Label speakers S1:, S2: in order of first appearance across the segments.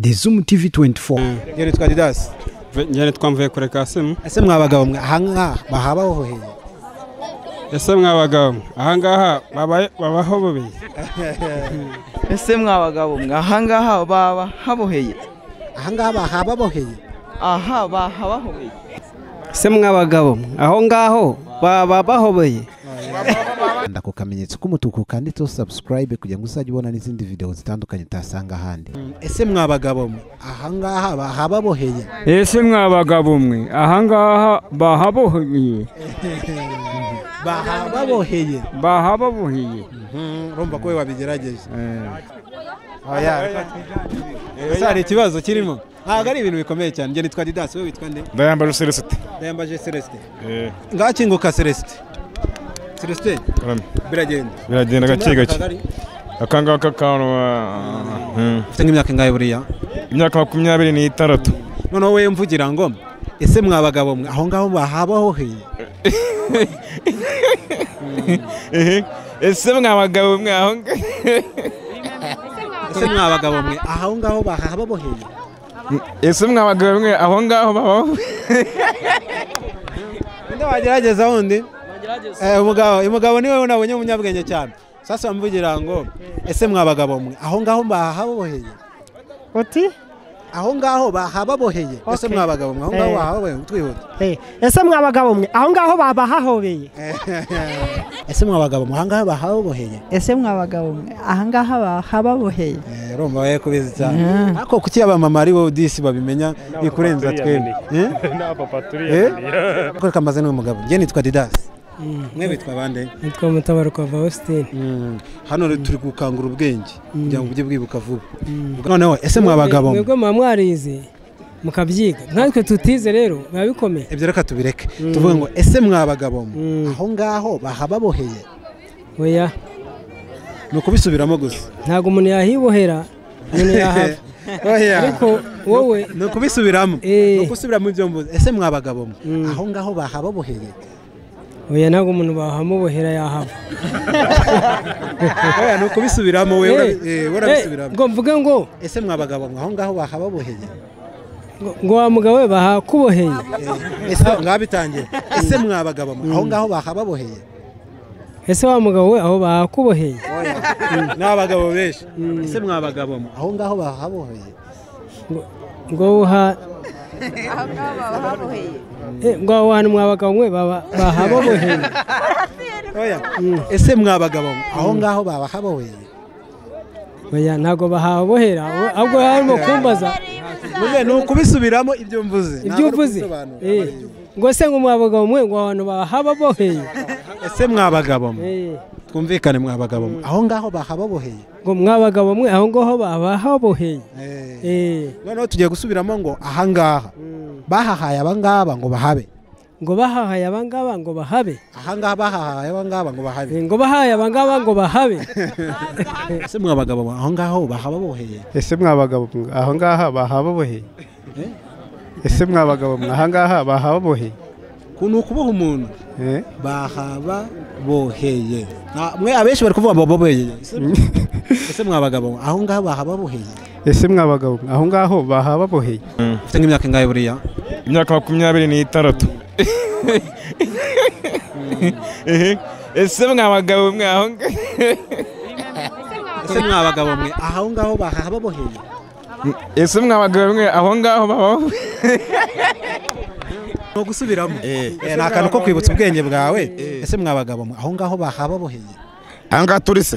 S1: ZOOM TV24.
S2: Ngene twa Didas.
S3: Ngene twamvuye kure kasimu.
S2: Ese mwabagabo mwe ahanga bahabaho hehe.
S3: Ese mwabagabo ahangaha babaho bubi.
S4: Ese mwabagabo mwe ahangaha baba haboheye.
S2: Ahangaha bahababoheye.
S4: Aha bahabahoye.
S5: Ese mwabagabo aho ngaho baba bahobeye.
S2: Ndako kamenyetso k'umutuku kandi to subscribe kugira ngo uzajye ubona n'izindi video zitandukanye tasanga handi. Ese mwabagabo mwe ahangaha bahababoheye.
S3: Ese mwabagabo mwe ahangaha bahaboheye. Bahababoheye.
S2: Rumba ko wabigerageje. Sari ikibazo kirimo. Ntabwo ari ibintu bikomeye cyane. Ngene twa Didas we witwa nde?
S3: Ndayambaje Celeste.
S2: Ndayambaje Celeste. Ngakinguka Celeste. Celeste. Biragenda
S3: gake gake. Akanga kakano
S2: ufite nk'imyaka ingahe buriya?
S3: Imyaka 26.
S2: None wowe mvugira ngo ese mwabagabo mwe aho ngaho bahabaho hehe?
S3: Ese mwabagabo mwe aho
S2: Ese mwabagabo mwe aho ngaho bahabaho hehe?
S3: Ese mwabagabo mwe aho ngaho babaho.
S2: Nde wagerageza wundi? Umugabo niwe unabonye umunyabwenge cyane. Sasa mvugira ngo ese mwabagabo mwe aho ngaho bahababoheye.
S6: Oti?
S2: Aho ngaho bahababoheye. Ese mwabagabo mwe aho ngaho bahababoheye twihuta.
S6: Ese mwabagabo mwe aho ngaho babahahobeye.
S2: Ese mwabagabo mwe aho ngaho bahababoheye.
S7: Ese mwabagabo mwe aha ngaha bahababoheye.
S2: Urumva waye kubizi cyane. Ako kuki abamama ari bo disi babimenya bikurenza twebwe.
S3: Na papa turiya.
S2: Ko kamaze n'umugabo. Ngene twa Didas. Mwe bitwa bande?
S6: Nitwa Mutabaruka Faustin.
S2: Hano turi gukangura ubwenge kugira ngo ujye bwibuka vuba. Noneho ese mwabagabo mwe
S6: mwebwe mwarize mukabyiga natwe tutize rero babikomeye.
S2: Ibyo reka tubireke. Tuvuge ngo ese mwabagabo mwe aho ngaho bahababoheye.
S6: Oya.
S2: Nuko bisubiramo gusa.
S6: Ntago umuntu yahibohera umuntu yahava.
S2: Oya.
S6: Ariko wowe
S2: nuko bisubiramo. Nuko usubiramo ibyo mvuze. Ese mwabagabo mwe aho ngaho bahababoheye.
S6: Oya ntago umuntu bahamubohera yahava.
S2: Oya nuko bisubiramo wewe urabisubiramo.
S6: Ngo mvuge ngo
S2: ese mwabagabo mwe aho ngaho bahababoheye.
S6: Ngo wa mugabo we bahakuboheye.
S2: Ese ngabitangira. Ese mwabagabo mwe aho ngaho bahababoheye.
S6: Ese wa mugabo we aho bahakuboheye.
S2: N'abagabo benshi. Ese mwabagabo mwe aho ngaho bahaboheye.
S6: Ngo uha
S7: Aha ngaha bahaboheye.
S6: ngo abantu mwabagabo mwe bahaboheye.
S2: Oya. Ese mwabagabo mwe aho ngaho bahaboheye.
S6: Oya ntago bahabohera ahubwo harimo kumbaza.
S2: Muze nuko bisubiramo ibyo mvuze.
S6: Ibyo mvuze. Ngo se ngo mwabagabo mwe ngo abantu bahaboheye.
S2: Ese mwabagabo mwe twumvikane mwabagabo mwe aho ngaho bahaboheye.
S6: Ngo mwabagabo mwe aho ngaho bahaboheye.
S2: Noneho tugiye gusubiramo ngo aha ngaha bahahaye abangaba ngo bahabe.
S6: Ngo bahahaye abangaba ngo bahabe.
S2: Aha ngaha bahahaye abangaba ngo bahabe.
S6: Ngo bahaye abangaba ngo bahabe.
S2: Ese mwabagabo aho ngaho bahaboheye.
S5: Ese mwabagabo aho ngaha bahaboheye. Ese mwabagabo aha ngaha bahaboheye.
S2: Kuno kuboha umuntu bahaboheye. Mwe abenshi bari kuvuga baboheye. Ese mwabagabo aho ngaho bahaboheye.
S5: Ese mwabagabo aho ngaho bahaboheye.
S2: Ufite nk'imyaka ingahe buriya?
S3: Imyaka 26. Ese mwabagabo mwe aho
S2: Ese mwabagabo mwe aho ngaho bahaboheye.
S3: Ese mwabagabo mwe aho ngaho babaho.
S2: No gusubiramo. Nakantu ko kwibutsa ubwenge bwawe. Ese mwabagabo mwe aho ngaho bahaboheye.
S8: Anga turise.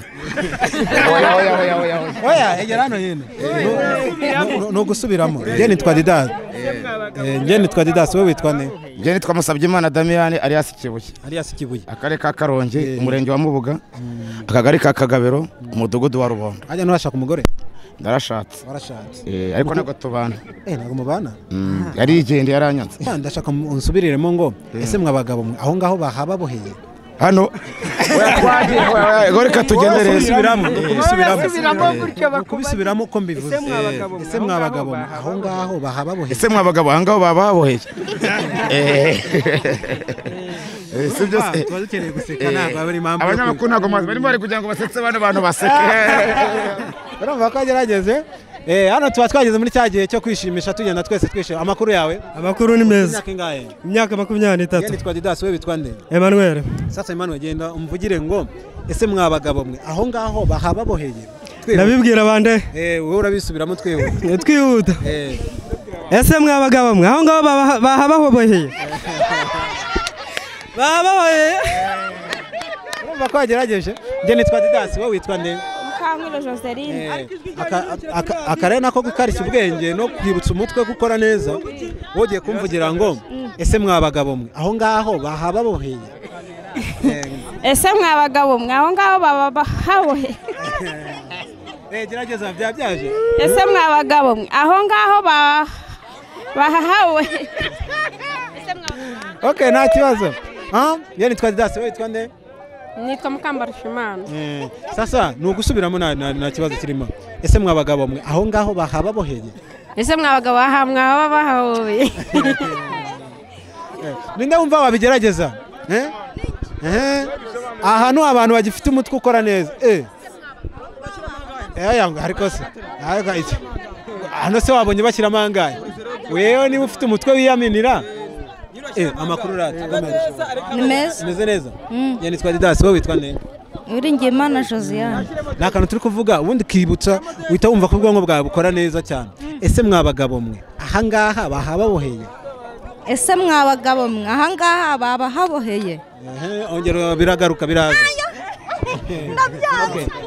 S2: Oya egera hano hino. No gusubiramo. Ngene twa Didas. Ngene twa Didas wowe witwa nde?
S8: Ngene twamusabye Imana Damian alias Kibuye.
S2: Alias Kibuye.
S8: Akare ka Karongi, umurenge wa Mubuga, akagari ka Kagabero, umudugudu wa Rubondo.
S2: Ajya nurashaka umugore?
S8: Ndarashatse.
S2: Warashatse.
S8: Ariko nako tubana.
S2: Ntago mubana?
S8: Yari igende yaranyanze.
S2: Ndashaka unsubiriremo ngo ese mwabagabo mwe aho ngaho bahababoheye.
S8: Hano goreka tugendere
S2: kubisubiramo ko mbivuze. Ese mwabagabo aho ngaho bahababoheye.
S8: Ese mwabagabo aho ngaho bababoheye.
S2: sibyo se twadukeneye guseka ntabwo bari impamvu
S8: abanyamakuru ntabwo mazi barimo bari kugira ngo basetse bano bantu baseke
S2: urumva ko agerageze hano tuba twageze muri cya gihe cyo kwishimisha tugenda twese twishima. Amakuru yawe?
S1: Amakuru ni meza.
S2: Imyaka ingahe?
S1: Imyaka 23.
S2: Yeni twa Didas, wewe bitwa nde?
S1: Emmanuel.
S2: Sasa Emmanuel, genda umvugire ngo ese mwabagabo mwe aho ngaho bahababoheye.
S1: Nabibwira bande?
S2: Wowe urabisubiramo twihuta.
S1: Twihuta. Ese mwabagabo mwe aho ngaho bahababoheye. Bahababoheye.
S2: Urumva ko wagerageje? Yeni twa Didas, wowe witwa nde?
S9: Kankiro Joseline.
S2: Akare nako gukarishya ubwenge no kwibutsa umutwe gukora neza. Wogiye kumvugira ngo ese mwabagabo mwe aho ngaho bahababoheye.
S9: Ese mwabagabo mwe aho ngaho bahaboheye.
S2: Gerageza byabyaje.
S9: Ese mwabagabo mwe aho ngaho bahaboheye.
S2: Okay, nta kibazo. Yeni twa Didas, wowe witwa nde?
S9: Nitwa Mukambarushimana.
S2: Sasa ni ugusubiramo nta kibazo kirimo. Ese mwabagabo mwe aho ngaho bahababoheye.
S9: Ese mwabagabo mwaba bahaboheye.
S2: Ninde wumva wabigerageza? Ahantu abantu bagifite umutwe ukora neza. Yanga ariko se. Hano se wabonye bashyira amangaye. Wewe niba ufite umutwe wiyaminira. Amakuru ratugamije. Nimeze neza. Yeni twa Didas, wowe witwa nde?
S9: Uringimana Josiane.
S2: Nakantu turi kuvuga ubundi kibutsa uhita wumva ko ubwonko bwawe bukora neza cyane. Ese mwabagabo mwe aha ngaha bahababoheye.
S9: Ese mwabagabo mwe aha ngaha bahaboheye.
S2: Ongera biragaruka biraza.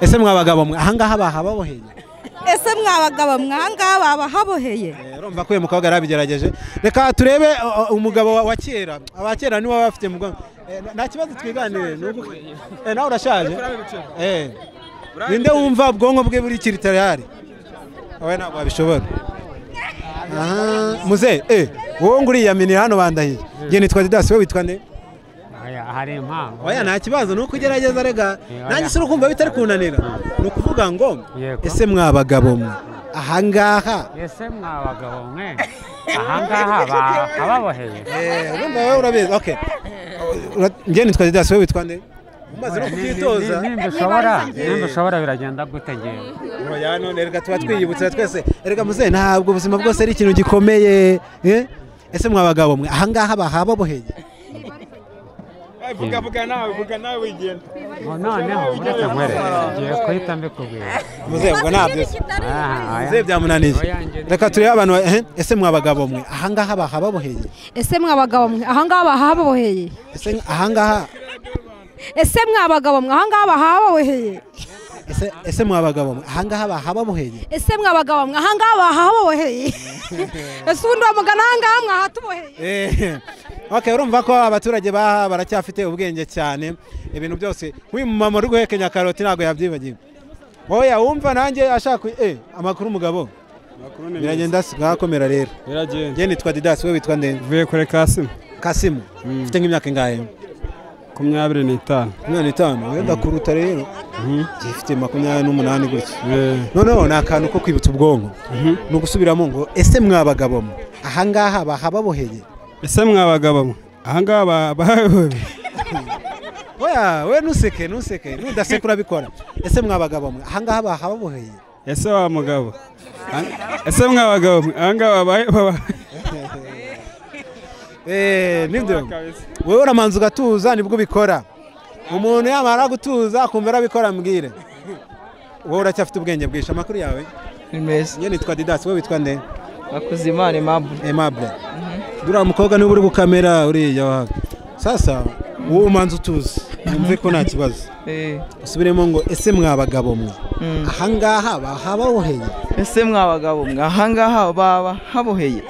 S2: Ese mwabagabo mwe aha ngaha bahababoheye.
S9: Ese mwabagabo mwe aha ngaha bahaboheye.
S2: Urumva ko uyu mukobwa arabigerageje. Reka turebe umugabo wa kera. Abakera niwe bafite mugabo. Nta kibazo twiganire nawe urashaje. Ninde wumva ubwonko bwe buri kiritayari? Wowe ntabwo wabishobora. Muze wowe nguriyaminira hano bandahiye. Yeni twa Didas, wowe witwa nde?
S10: Hari impamvu.
S2: Oya nta kibazo nuko ugerageza rega. Nanjye se urukumva bitari kunanira. Nukuvuga ngo ese mwabagabo mwe aha ngaha.
S10: Ese mwabagabo mwe aha ngaha bahababoheye.
S2: Urumva wowe urabizi. Okay. Ngeni twa Didas, wowe witwa nde? Umaze no kwitoza.
S10: Nimba ushobora biragenda gute ngewe?
S2: Oya none reka tuba twiyibutsa twese. Erega muze ntabwo ubuzima bwose ari ikintu gikomeye. Ese mwabagabo mwe aha ngaha bahababoheye.
S3: Vuga nawe wigenda.
S10: Noneho uretse nkwere ngiye kuhita mbikubwira.
S2: Muze ubwo ntabyo. Muze byamunaniye. Reka turebe abantu. Ese mwabagabo mwe aha ngaha bahababoheye.
S9: Ese mwabagabo mwe aha ngaha bahaboheye.
S2: Ese aha ngaha.
S9: Ese mwabagabo mwe aha ngaha bahaboheye.
S2: Ese mwabagabo mwe aha ngaha bahababoheye.
S9: Ese mwabagabo mwe aha ngaha bahaboheye. Ese undi wamugana aha ngaha mwahatuboheye.
S2: Okay, urumva ko abaturage baracyafite ubwenge cyane. Ibintu byose nk'uyu mama uri guhekenya karoti ntago yabyibagiwe. Oya wumva nanjye ashaka amakuru umugabo. Biragenda ngakomera rero.
S3: Biragenda.
S2: Yeni twa Didas, wowe witwa nde?
S1: Vuye kure Kasimu.
S2: Kasimu. Ufite nk'imyaka ingahe?
S1: 25.
S2: 25. Wenda kuruta rero. Gifite 28 gutya. Noneho nakantu ko kwibutsa ubwonko. No gusubiramo ngo ese mwabagabo mwe aha ngaha bahababoheye.
S1: Ese mwabagabo mwe aha ngaha bahaboheye.
S2: Oya we nuseke nudasekura bikora. Ese mwabagabo mwe aha ngaha bahababoheye.
S1: Ese wa mugabo. Ese mwabagabo mwe aha ngaha bahaboheye.
S2: Nibyo. Wewe uramanza ugatuza nibwo bikora. Umuntu yamara gutuza akumva arabikora mbwire. Wowe uracyafite ubwenge bwisha. Amakuru yawe?
S4: Nimeza.
S2: Yeni twa Didas, wowe witwa nde?
S4: Bakuzimana
S2: Imbavu. Dura mukobwa niba uri gukamera uriya waga. Sasa wowe umanza utuza. Umve ko nta kibazo. Usubiremo ngo ese mwabagabo mwe aha ngaha bahababoheye.
S4: Ese mwabagabo mwe aha ngaha bahaboheye.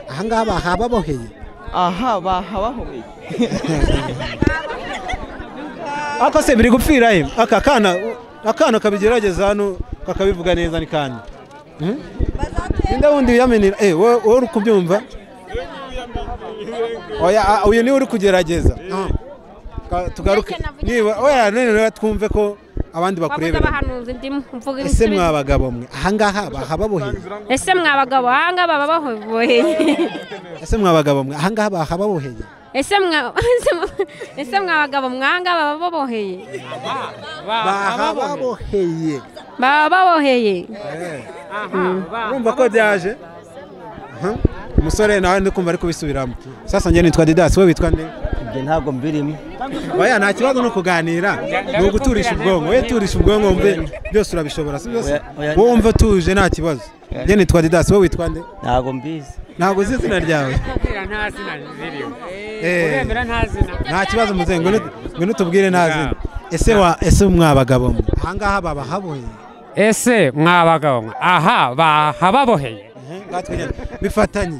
S2: Aha ngaha bahababoheye.
S4: Aha bahabahoheye.
S2: Ako se biri gupfira he? Akana kabigerageza hano kakabivuga neza ni kandi. Ninde wundi uyamenera? Wowe uri kubyumva? Oya uyu ni uri kugerageza. Tugaruke. Niba oya none twumve ko abandi bakurebera
S9: abahanuzi ndimo mvuga
S2: ese mwabagabo mwe ahangaha bahababoheye
S9: ese mwabagabo ahangaha bababoheye
S2: ese mwabagabo mwe ahangaha bahababoheye
S9: ese mwabagabo ahangaha bababoheye bababoheye
S2: urumva ko byaje umusore nawe ndi kumva ari kubisubiramo sasa njye nitwa Didas wowe witwa nde
S11: ntabwo mbirimo
S2: oya nta kibazo no kuganira ni uguturisha ubwonko we turisha ubwonko wumve byose urabishobora si byose wowe wumva tuje nta kibazo njye nitwa Didas wowe witwa nde
S11: ntabwo mbizi
S2: ntabwo uzi izina ryawe
S10: nta zina ziriyo urembera nta zina
S2: nta kibazo muze ngo tubwire nta zina ese mwabagabo ahangaha babahaboheye
S10: ese mwabagabo aha bahababoheye
S2: bifatanye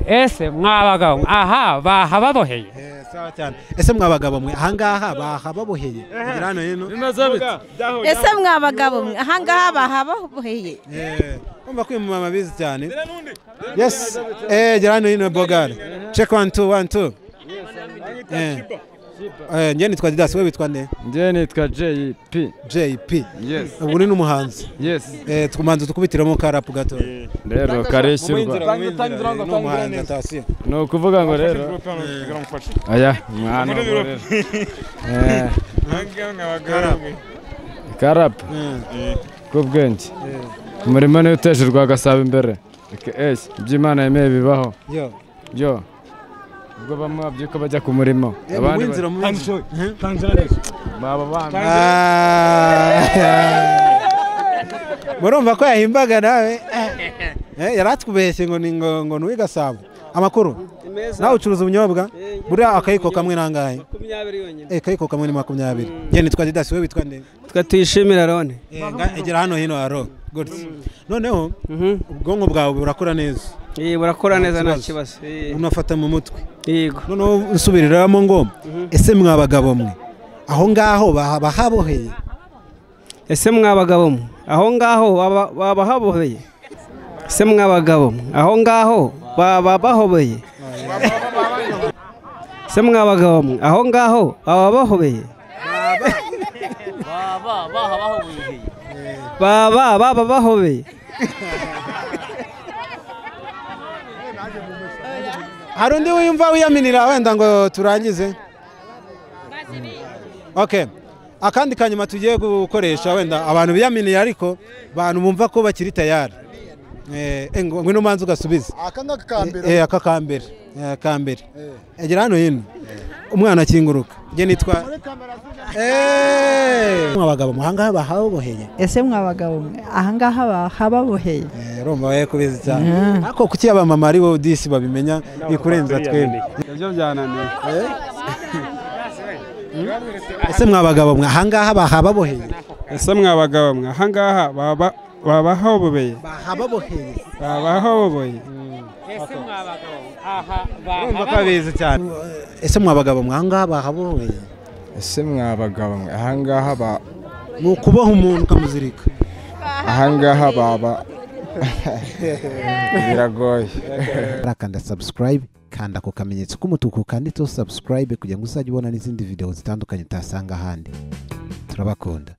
S10: ese mwabagabo aha bahababoheye
S2: sawa cyane ese mwabagabo mwe ahangaha bahababoheye ngira hano hino
S7: ese mwabagabo mwe ahangaha bahababoheye
S2: umva ko uyu mama bizi cyane yes ngira hano hino bogare check 1 2 1 2 njye nitwa Didas wowe witwa nde
S12: njye nitwa JP
S2: yes ubu ni n'umuhanzi
S12: yes
S2: tukumanza tukubitiramo ka rap gato
S12: rero kareshyurwa
S2: n'umuhanzi atasiyo
S12: no kuvuga ngo rero aya mwana rero karap kubwenge umurimo ni uteshurwa gasaba imbere iby'Imana yemeye bibaho yo ubwo bamwe babyuka bajya ku murimo
S2: abandi murumva ko yahimbaga nawe yaratwubeshye ngo nuwi Gasabo amakuru nawe ucuruza ubunyobwa buriya akayiko kamwe nangahe 20 akayiko kamwe ni 20 njye nitwa Didas wowe witwa nde
S6: twishimira Rone
S2: egera hano hino aro good noneho ubwonko bwawe burakora neza
S6: burakora neza nta kibazo
S2: unafata mu mutwe
S6: yego
S2: noneho usubiriramo ngo ese mwabagabo mwe aho ngaho bahaboheye
S6: ese mwabagabo mwe aho ngaho babahaboheye ese mwabagabo mwe aho ngaho babahoboye ese mwabagabo mwe aho ngaho babahoboye babahoboye
S2: hari undi wiyumva wiyaminira wenda ngo turangize okay akandi kanyuma tugiye gukoresha wenda abantu biyaminiye ariko abantu bumva ko bakiri tayari ngwino manzi ugasubiza aka kambere egera hano hino umwana akinguruka njye nitwa mwabagabo ahangaha bahaboheye
S7: ese mwabagabo ahangaha bahababoheye
S2: urumva we kubizi cyane ariko kuki abamama ari bo disi babimenya bikurenza twebwe
S1: ibyo byananiye
S2: ese mwabagabo ahangaha bahababoheye
S1: ese mwabagabo ahangaha babahoboye babahoboye
S10: ese mwabagabo aha
S2: urumva ko abizi cyane ese mwabagabo ahangaha bahaboheye
S12: ese mwabagabo ahangaha
S2: ni ukuboha umuntu ukamuzirika
S12: ahangaha baba biragoye
S2: kanda subscribe kanda ku kamenyetso k'umutuku kanditseho subscribe kugira ngo uzajye ubona n'izindi video zitandukanye utasanga ahandi turabakunda